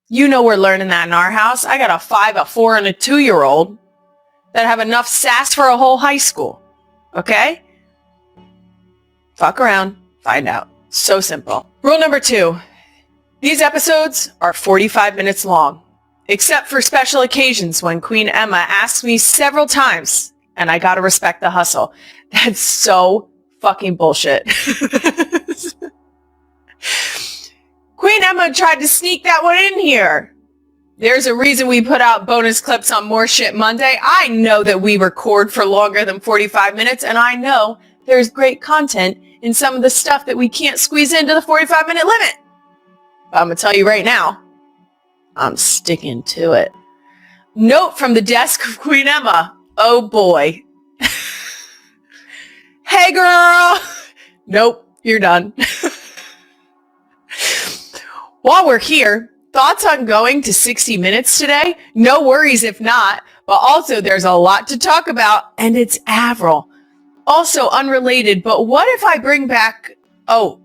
You know we're learning that in our house. I got a 5, a 4, and a 2-year-old that have enough sass for a whole high school. Okay? Fuck around, find out. So simple. Rule number 2. These episodes are 45 minutes long, except for special occasions when Queen Emma asks me several times, and I gotta respect the hustle. That's so fucking bullshit. Queen Emma tried to sneak that one in here. There's a reason we put out bonus clips on More Shit Monday. I know that we record for longer than 45 minutes, and I know there's great content in some of the stuff that we can't squeeze into the 45-minute limit. But I'm going to tell you right now, I'm sticking to it. Note from the desk of Queen Emma. Oh boy. Hey girl. Nope, you're done. While we're here, thoughts on going to 60 Minutes today? No worries if not, but also there's a lot to talk about, and it's Avril. Also unrelated, but what if I bring back... Oh.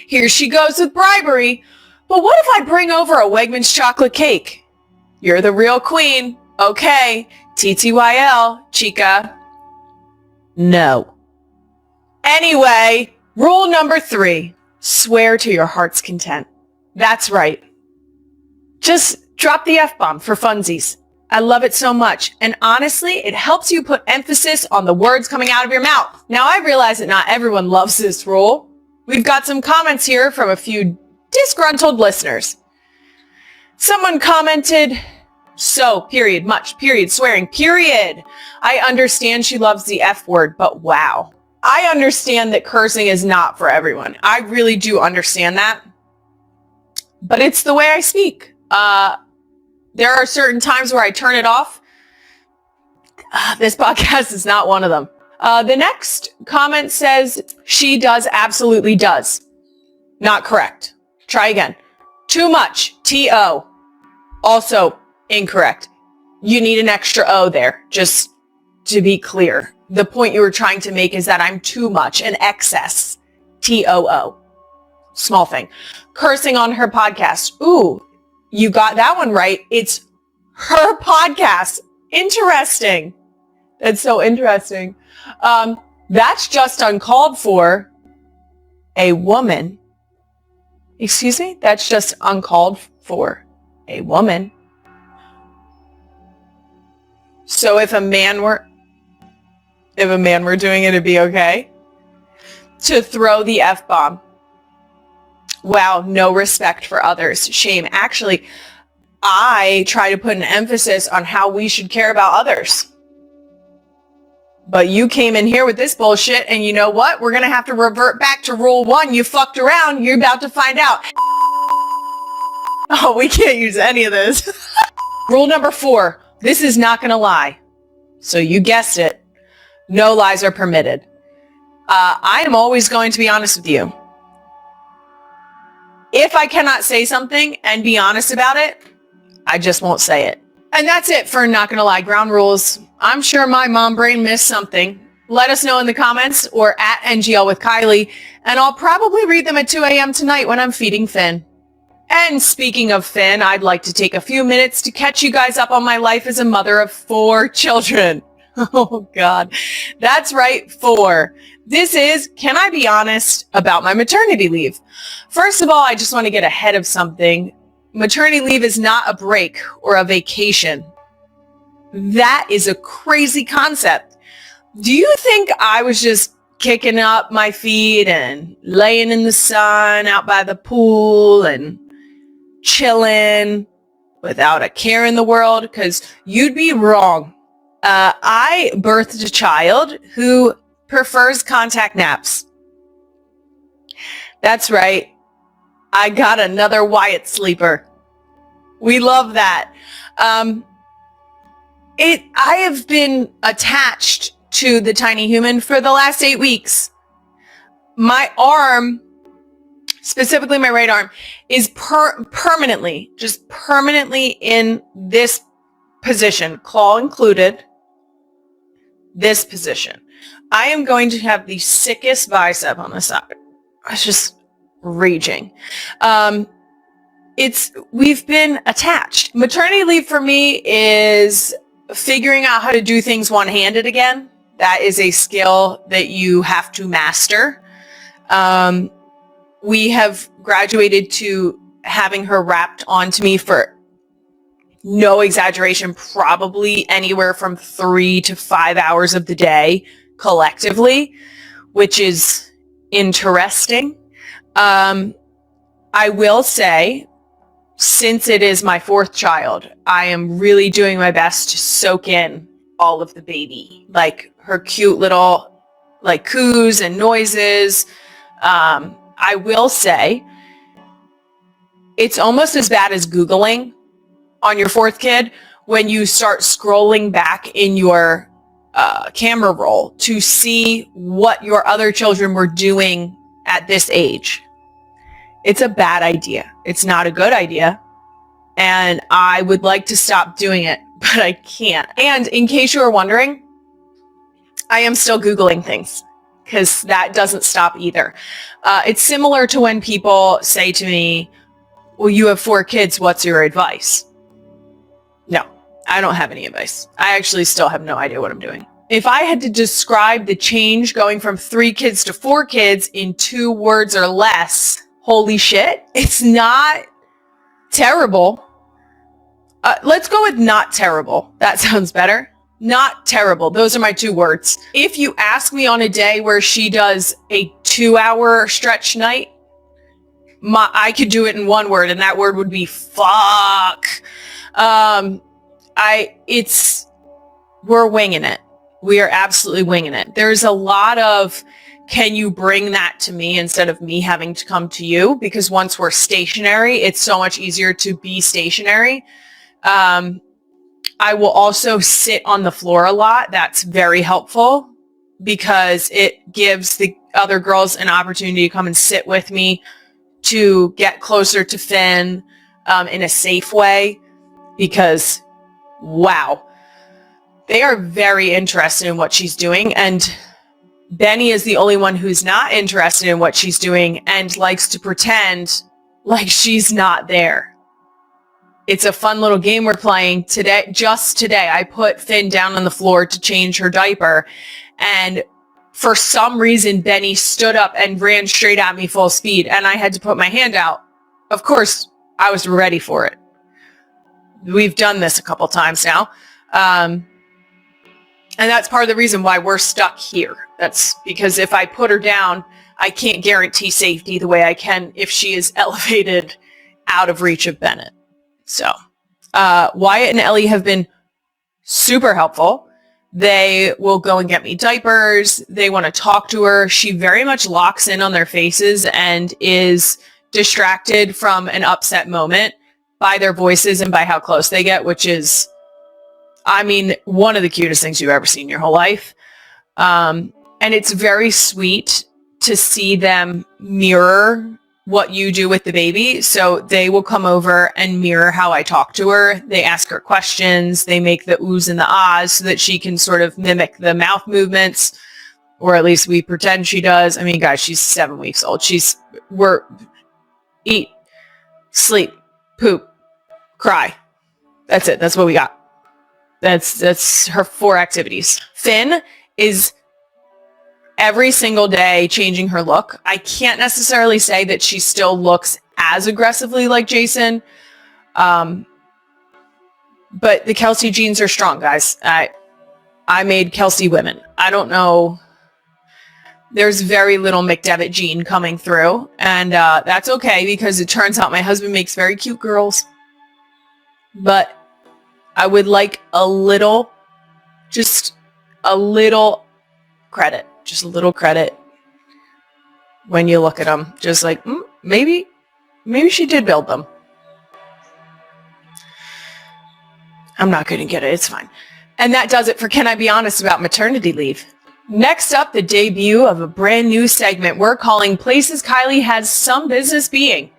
Here she goes with bribery. But what if I bring over a Wegmans chocolate cake? You're the real queen. Okay. TTYL, chica. No. Anyway, rule number 3. Swear to your heart's content. That's right. Just drop the F-bomb for funsies. I love it so much. And honestly, it helps you put emphasis on the words coming out of your mouth. Now, I realize that not everyone loves this rule. We've got some comments here from a few disgruntled listeners. Someone commented, so, period, much, period, swearing, period. I understand she loves the F word, but wow. I understand that cursing is not for everyone. I really do understand that. But it's the way I speak. There are certain times where I turn it off. This podcast is not one of them. The next comment says, she does, absolutely does. Not correct. Try again. Too much, T-O. Also incorrect. You need an extra O there, just to be clear. The point you were trying to make is that I'm too much, an excess, T-O-O. Small thing. Cursing on her podcast. Ooh, you got that one right. It's her podcast. Interesting. That's so interesting. That's just uncalled for. A woman. Excuse me? That's just uncalled for. A woman. So if a man were doing it, it'd be okay to throw the F-bomb. Wow, no respect for others. Shame. Actually, I try to put an emphasis on how we should care about others. But you came in here with this bullshit, and you know what? We're going to have to revert back to rule 1. You fucked around. You're about to find out. Oh, we can't use any of this. Rule number 4. This is not going to lie. So you guessed it. No lies are permitted. I am always going to be honest with you. If I cannot say something and be honest about it, I just won't say it. And that's it for Not Gonna Lie Ground Rules. I'm sure my mom brain missed something. Let us know in the comments or at NGL with Kylie, and I'll probably read them at 2 a.m. tonight when I'm feeding Finn. And speaking of Finn, I'd like to take a few minutes to catch you guys up on my life as a mother of 4 children. Oh God, that's right, 4. This is, can I be honest about my maternity leave? First of all, I just want to get ahead of something. Maternity leave is not a break or a vacation. That is a crazy concept. Do you think I was just kicking up my feet and laying in the sun out by the pool and chilling without a care in the world? Because you'd be wrong. I birthed a child who prefers contact naps. That's right. I got another Wyatt sleeper. We love that. I have been attached to the tiny human for the last 8 weeks. My arm, specifically my right arm, is permanently in this position, claw included, this position. I am going to have the sickest bicep on the side. It's just raging. we've been attached. Maternity leave for me is figuring out how to do things one-handed again. That is a skill that you have to master. We have graduated to having her wrapped onto me for, no exaggeration, probably anywhere from 3 to 5 hours of the day collectively, which is interesting. I will say, since it is my 4th child, I am really doing my best to soak in all of the baby, like her cute little like coos and noises. I will say it's almost as bad as Googling on your 4th kid when you start scrolling back in your camera roll to see what your other children were doing at this age. It's a bad idea. It's not a good idea. And I would like to stop doing it, but I can't. And in case you were wondering, I am still Googling things because that doesn't stop either. It's similar to when people say to me, well, you have 4 kids. What's your advice? No, I don't have any advice. I actually still have no idea what I'm doing. If I had to describe the change going from 3 kids to 4 kids in 2 words or less, holy shit, it's not terrible. Let's go with not terrible. That sounds better. Not terrible. Those are my 2 words. If you ask me on a day where she does a 2-hour stretch night, I could do it in 1 word, and that word would be fuck. We're winging it. We are absolutely winging it. There's a lot of, can you bring that to me instead of me having to come to you? Because once we're stationary, it's so much easier to be stationary. I will also sit on the floor a lot. That's very helpful because it gives the other girls an opportunity to come and sit with me to get closer to Finn in a safe way, because wow, they are very interested in what she's doing, and Benny is the only one who's not interested in what she's doing and likes to pretend like she's not there. It's a fun little game we're playing today. Just today, I put Finn down on the floor to change her diaper, and for some reason, Benny stood up and ran straight at me full speed, and I had to put my hand out. Of course, I was ready for it. We've done this a couple times now. And that's part of the reason why we're stuck here. That's because if I put her down, I can't guarantee safety the way I can if she is elevated out of reach of Bennett. So Wyatt and Ellie have been super helpful. They will go and get me diapers. They want to talk to her. She very much locks in on their faces and is distracted from an upset moment by their voices and by how close they get, which is, I mean, one of the cutest things you've ever seen in your whole life. And it's very sweet to see them mirror what you do with the baby. So they will come over and mirror how I talk to her. They ask her questions. They make the oohs and the ahs so that she can sort of mimic the mouth movements, or at least we pretend she does. I mean, guys, she's 7 weeks old. We're eat, sleep, poop, cry. That's it. That's what we got. That's her 4 activities. Finn is every single day changing her look. I can't necessarily say that she still looks as aggressively like Jason. But the Kelce genes are strong, guys. I made Kelce women. I don't know. There's very little McDevitt gene coming through. And that's okay, because it turns out my husband makes very cute girls. But I would like just a little credit. Just a little credit when you look at them. Just like, maybe she did build them. I'm not going to get it. It's fine. And that does it for Can I Be Honest About Maternity Leave? Next up, the debut of a brand new segment we're calling Places Kylie Has Some Business Being.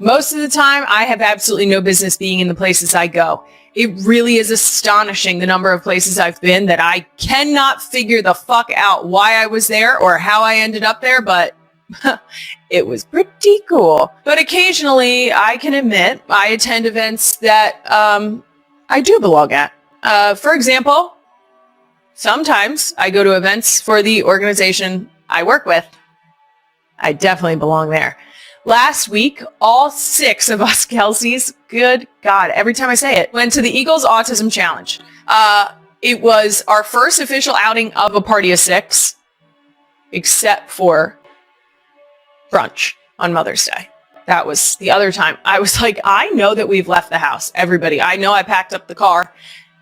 Most of the time, I have absolutely no business being in the places I go. It really is astonishing the number of places I've been that I cannot figure the fuck out why I was there or how I ended up there, but It was pretty cool. But occasionally, I can admit, I attend events that I do belong at. For example, sometimes I go to events for the organization I work with. I definitely belong there. Last week, all 6 of us Kelces, good God, every time I say it, went to the Eagles Autism Challenge. It was our first official outing of a party of 6, except for brunch on Mother's Day. That was the other time. I was like, I know that we've left the house. Everybody, I know I packed up the car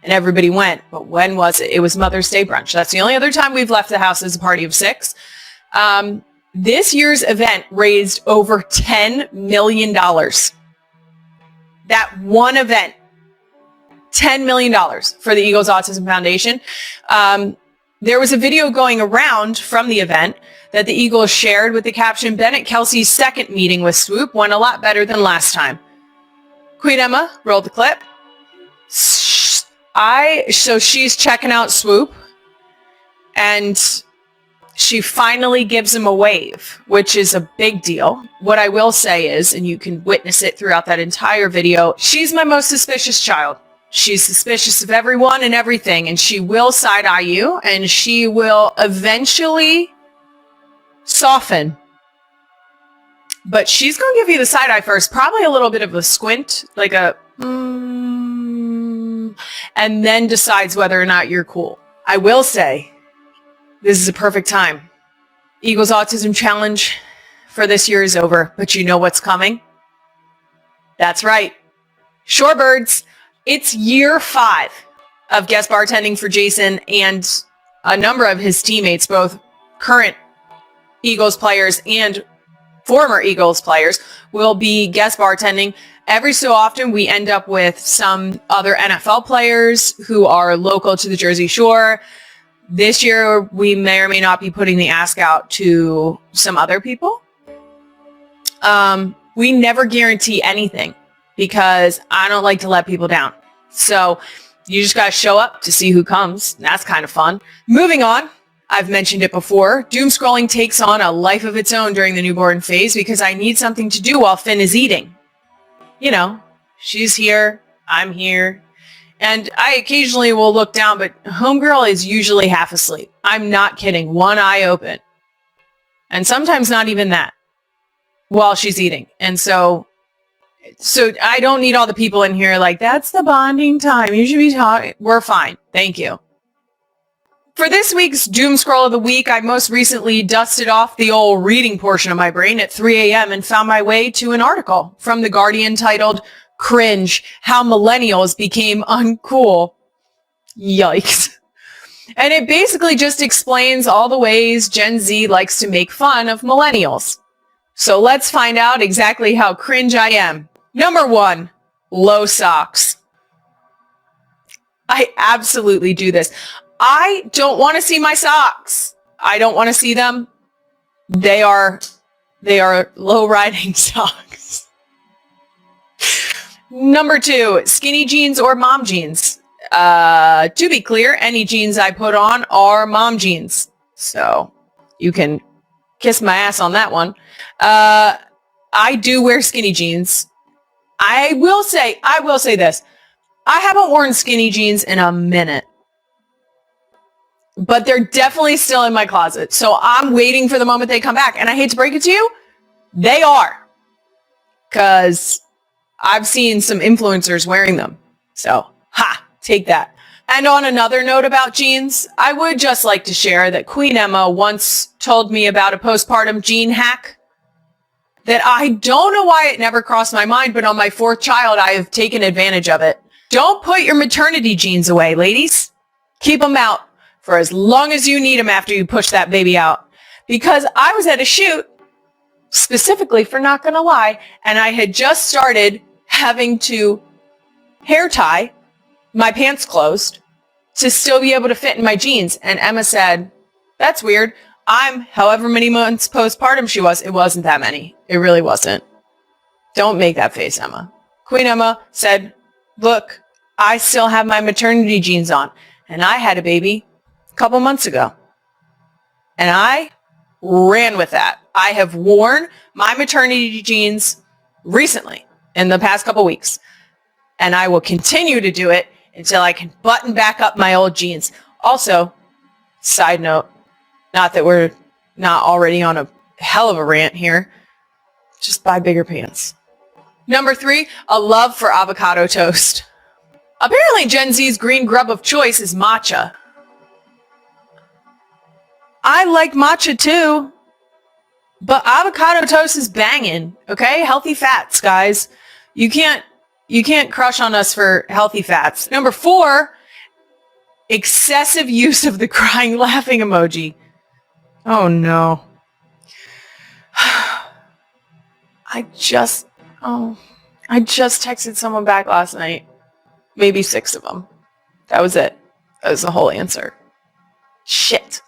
and everybody went, but when was it? It was Mother's Day brunch. That's the only other time we've left the house as a party of 6. This year's event raised over $10 million. That one event, $10 million for the Eagles Autism Foundation. There was a video going around from the event that the Eagles shared with the caption, Bennett Kelce's second meeting with Swoop went a lot better than last time. Queen Emma, roll the clip. So she's checking out Swoop, and she finally gives him a wave, which is a big deal. What I will say is, and you can witness it throughout that entire video, she's my most suspicious child. She's suspicious of everyone and everything, and she will side-eye you, and she will eventually soften. But she's going to give you the side-eye first, probably a little bit of a squint, like a, and then decides whether or not you're cool. I will say, this is a perfect time. Eagles Autism Challenge for this year is over, but you know what's coming? That's right. Shorebirds. It's year 5 of guest bartending for Jason and a number of his teammates, both current Eagles players and former Eagles players, will be guest bartending. Every so often, we end up with some other NFL players who are local to the Jersey Shore. This year, we may or may not be putting the ask out to some other people. We never guarantee anything because I don't like to let people down. So you just got to show up to see who comes. That's kind of fun. Moving on. I've mentioned it before. Doom scrolling takes on a life of its own during the newborn phase because I need something to do while Finn is eating. You know, she's here, I'm here. And I occasionally will look down, but homegirl is usually half asleep. I'm not kidding. One eye open. And sometimes not even that while she's eating. And so I don't need all the people in here like, that's the bonding time. You should be talking. We're fine. Thank you. For this week's Doom Scroll of the Week, I most recently dusted off the old reading portion of my brain at 3 a.m. and found my way to an article from The Guardian titled, Cringe, How Millennials Became Uncool. Yikes. And it basically just explains all the ways Gen Z likes to make fun of millennials. So let's find out exactly how cringe I am. Number 1, low socks. I absolutely do this. I don't want to see my socks. I don't want to see them. They are low riding socks. Number 2, skinny jeans or mom jeans. To be clear, any jeans I put on are mom jeans. So you can kiss my ass on that one. I do wear skinny jeans. I will say this. I haven't worn skinny jeans in a minute. But they're definitely still in my closet. So I'm waiting for the moment they come back. And I hate to break it to you, they are. Because I've seen some influencers wearing them. So, take that. And on another note about jeans, I would just like to share that Queen Emma once told me about a postpartum jean hack that I don't know why it never crossed my mind, but on my 4th child, I have taken advantage of it. Don't put your maternity jeans away, ladies. Keep them out for as long as you need them after you push that baby out. Because I was at a shoot, specifically for Not Gonna Lie, and I had just started having to hair tie my pants closed to still be able to fit in my jeans. And Emma said, that's weird. I'm however many months postpartum she was. It wasn't that many. It really wasn't. Don't make that face, Emma. Queen Emma said, look, I still have my maternity jeans on, and I had a baby a couple months ago. And I ran with that. I have worn my maternity jeans recently in the past couple weeks, and I will continue to do it until I can button back up my old jeans. Also, side note, not that we're not already on a hell of a rant here, just buy bigger pants. Number 3, a love for avocado toast. Apparently Gen Z's green grub of choice is matcha. I like matcha too, but avocado toast is banging, okay? Healthy fats, guys. You can't crush on us for healthy fats. Number 4, excessive use of the crying laughing emoji. Oh no. I just texted someone back last night. Maybe 6 of them. That was it. That was the whole answer. Shit.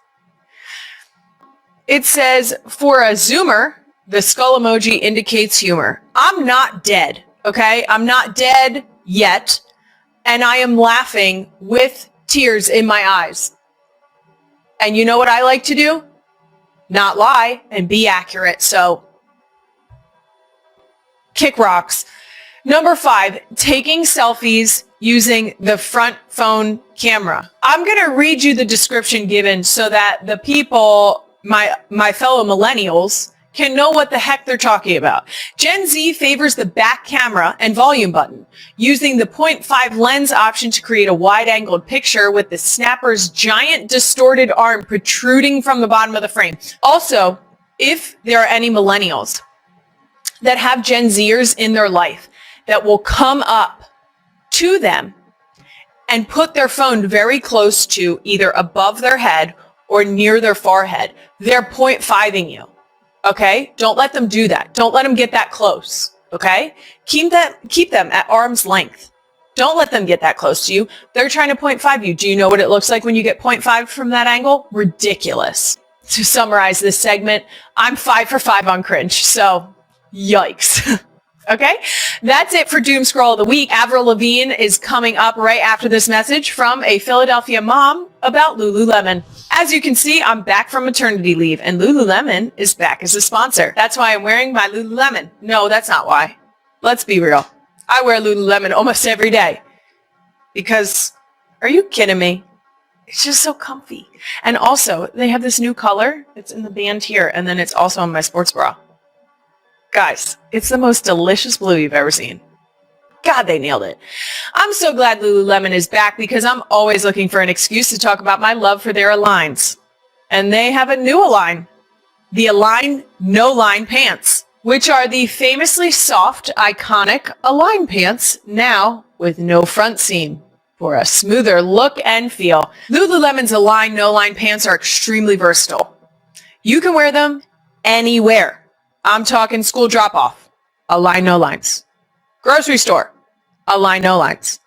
It says, for a Zoomer, the skull emoji indicates humor. I'm not dead, okay? I'm not dead yet, and I am laughing with tears in my eyes. And you know what I like to do? Not lie and be accurate, so kick rocks. Number 5, taking selfies using the front phone camera. I'm going to read you the description given so that the people, my fellow millennials, can know what the heck they're talking about. Gen Z favors the back camera and volume button, using the 0.5 lens option to create a wide-angled picture with the snapper's giant distorted arm protruding from the bottom of the frame. Also, if there are any millennials that have Gen Zers in their life that will come up to them and put their phone very close to either above their head or near their forehead, they're 0.5ing you. Okay? Don't let them do that. Don't let them get that close. Okay? Keep them at arm's length. Don't let them get that close to you. They're trying to 0.5 you. Do you know what it looks like when you get 0.5 from that angle? Ridiculous. To summarize this segment, I'm 5 for 5 on cringe. So, yikes. Okay, that's it for Doom Scroll of the Week. Avril Lavigne is coming up right after this message from a Philadelphia mom about Lululemon. As you can see, I'm back from maternity leave, and Lululemon is back as a sponsor. That's why I'm wearing my Lululemon. No, that's not why. Let's be real. I wear Lululemon almost every day. Because, are you kidding me? It's just so comfy. And also, they have this new color. It's in the band here, and then it's also on my sports bra. Guys, it's the most delicious blue you've ever seen. God, they nailed it. I'm so glad Lululemon is back because I'm always looking for an excuse to talk about my love for their Aligns. And they have a new Align. The Align No Line Pants, which are the famously soft, iconic Align pants, now with no front seam for a smoother look and feel. Lululemon's Align No Line Pants are extremely versatile. You can wear them anywhere. I'm talking school drop-off, Align No Lines. Grocery store, Align No Lines.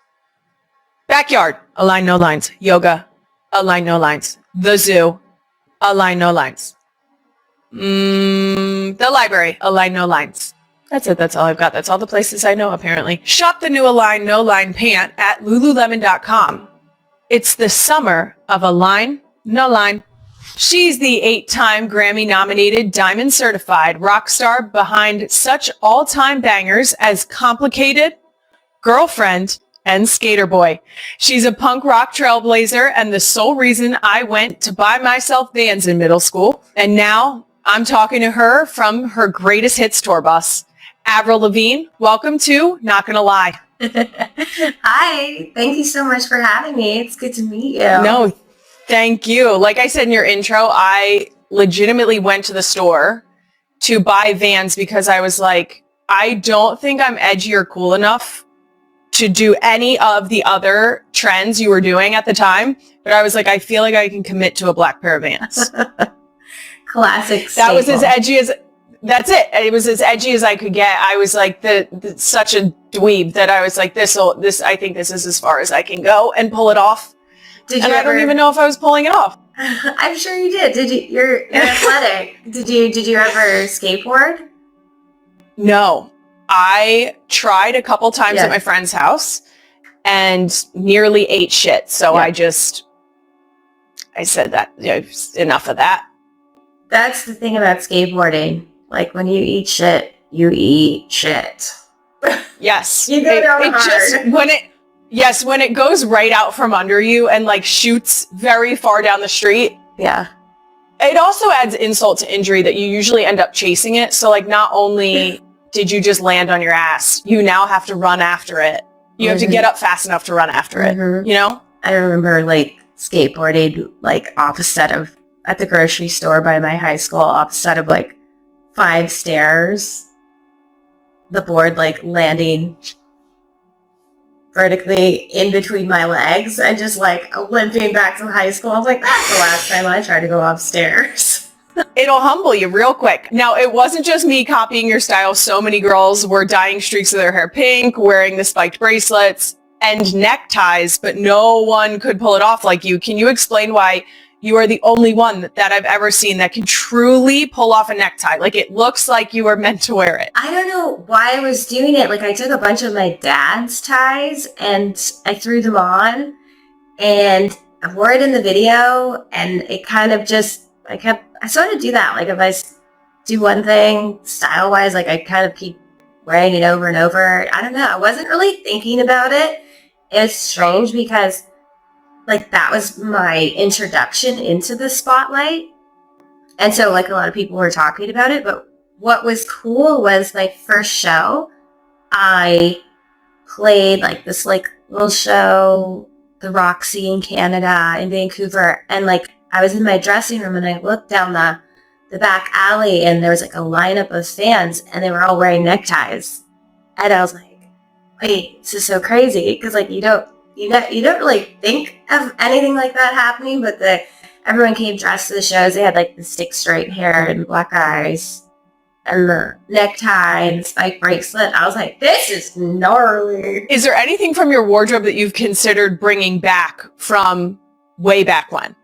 Backyard, Align No Lines. Yoga, Align No Lines. The zoo, Align No Lines. The library, Align No Lines. That's it. That's all I've got. That's all the places I know, apparently. Shop the new Align No Line pant at Lululemon.com. It's the summer of Align No Line. She's the 8-time Grammy-nominated, Diamond-certified rock star behind such all-time bangers as Complicated, Girlfriend, and Skater Boy. She's a punk rock trailblazer and the sole reason I went to buy myself Vans in middle school. And now I'm talking to her from her greatest hits tour bus. Avril Lavigne, welcome to Not Gonna Lie. Hi, thank you so much for having me. It's good to meet you. No, thank you. Like I said in your intro, I legitimately went to the store to buy Vans because I was like, I don't think I'm edgy or cool enough to do any of the other trends you were doing at the time. But I was like, I feel like I can commit to a black pair of Vans. Classic staple. That was as edgy as, that's it. It was as edgy as I could get. I was like such a dweeb that I was like, I think this is as far as I can go and pull it off. I don't even know if I was pulling it off. I'm sure you did. Did you? You're athletic. Did you ever skateboard? No. I tried a couple times at my friend's house and nearly ate shit. So I said that, enough of that. That's the thing about skateboarding. Like, when you eat shit, you eat shit. Yes. You go down hard. When it goes right out from under you and like shoots very far down the street. Yeah. It also adds insult to injury that you usually end up chasing it. So like not only did you just land on your ass, you now have to run after it. You have to get up fast enough to run after it, you know? I remember like skateboarding like at the grocery store by my high school, opposite of like 5 stairs. The board like landing vertically in between my legs and just like limping back to high school. I was like, that's the last time I tried to go upstairs. It'll humble you real quick. Now, it wasn't just me copying your style. So many girls were dyeing streaks of their hair pink, wearing the spiked bracelets and neckties, but no one could pull it off like you. Can you explain why you are the only one that I've ever seen that can truly pull off a necktie? Like, it looks like you were meant to wear it. I don't know why I was doing it. Like, I took a bunch of my dad's ties and I threw them on and I wore it in the video, and it kind of just, I sort of do that. Like, if I do one thing style-wise, like, I kind of keep wearing it over and over. I don't know. I wasn't really thinking about it. It's strange because, like, that was my introduction into the spotlight. And so, like, a lot of people were talking about it. But what was cool was my first show, I played, like, this, like, little show, the Roxy in Canada, in Vancouver. And, like, I was in my dressing room and I looked down the back alley and there was, like, a lineup of fans and they were all wearing neckties. And I was like, wait, this is so crazy. Because, like, you don't really think of anything like that happening, but everyone came dressed to the shows. They had like the stick straight hair and black eyes and the necktie and the spike bracelet. I was like, this is gnarly. Is there anything from your wardrobe that you've considered bringing back from way back when?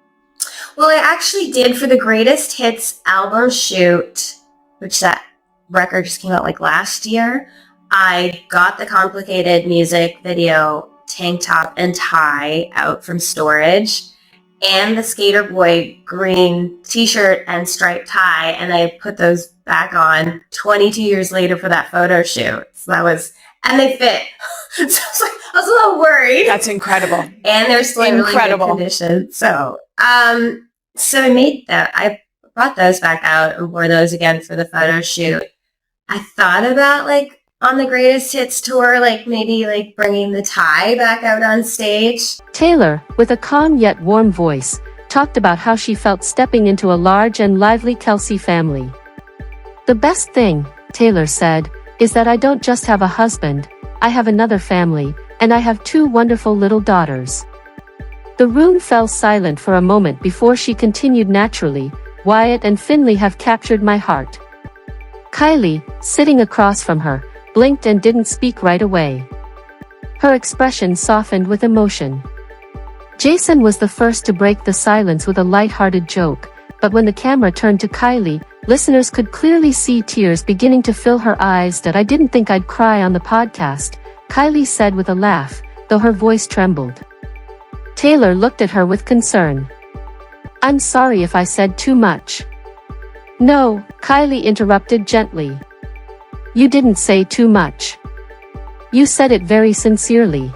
Well, I actually did for the Greatest Hits album shoot, which that record just came out like last year. I got the Complicated music video tank top and tie out from storage and the Skater Boy green t-shirt and striped tie, and I put those back on 22 years later for that photo shoot. So and they fit. So I was a little worried. That's incredible. And they're still in really good condition. So so I brought those back out and wore those again for the photo shoot. I thought about, like, on the Greatest Hits tour, like, maybe, like, bringing the tie back out on stage. Taylor, with a calm yet warm voice, talked about how she felt stepping into a large and lively Kelce family. The best thing, Taylor said, is that I don't just have a husband, I have another family, and I have 2 wonderful little daughters. The room fell silent for a moment before she continued naturally, Wyatt and Finnley have captured my heart. Kylie, sitting across from her, blinked and didn't speak right away. Her expression softened with emotion. Jason was the first to break the silence with a light-hearted joke, but when the camera turned to Kylie, listeners could clearly see tears beginning to fill her eyes. That I didn't think I'd cry on the podcast, Kylie said with a laugh, though her voice trembled. Taylor looked at her with concern. I'm sorry if I said too much. No, Kylie interrupted gently. You didn't say too much. You said it very sincerely.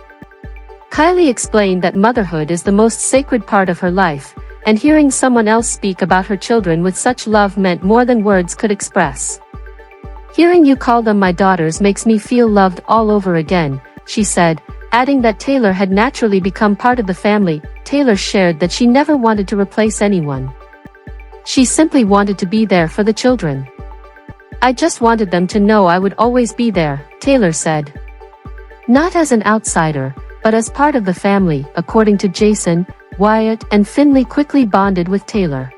Kylie explained that motherhood is the most sacred part of her life, and hearing someone else speak about her children with such love meant more than words could express. Hearing you call them my daughters makes me feel loved all over again, she said, adding that Taylor had naturally become part of the family. Taylor shared that she never wanted to replace anyone. She simply wanted to be there for the children. I just wanted them to know I would always be there, Taylor said. Not as an outsider, but as part of the family. According to Jason, Wyatt and Finnley quickly bonded with Taylor.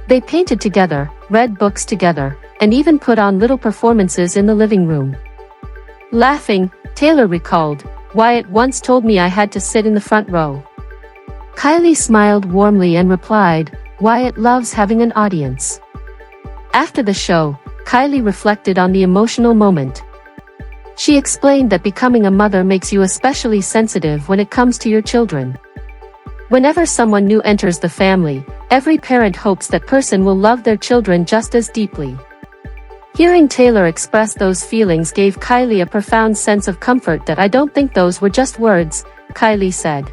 They painted together, read books together, and even put on little performances in the living room. Laughing, Taylor recalled, Wyatt once told me I had to sit in the front row. Kylie smiled warmly and replied, Wyatt loves having an audience. After the show, Kylie reflected on the emotional moment. She explained that becoming a mother makes you especially sensitive when it comes to your children. Whenever someone new enters the family, every parent hopes that person will love their children just as deeply. Hearing Taylor express those feelings gave Kylie a profound sense of comfort that I don't think those were just words, Kylie said.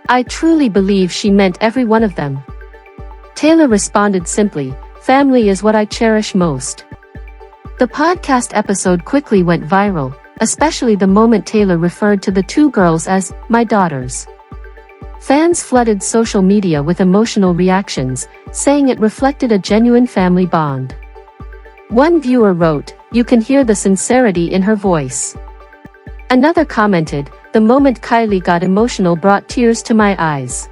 I truly believe she meant every one of them. Taylor responded simply, family is what I cherish most. The podcast episode quickly went viral, especially the moment Taylor referred to the two girls as my daughters. Fans flooded social media with emotional reactions, saying it reflected a genuine family bond. One viewer wrote, "You can hear the sincerity in her voice." Another commented, "The moment Kylie got emotional brought tears to my eyes."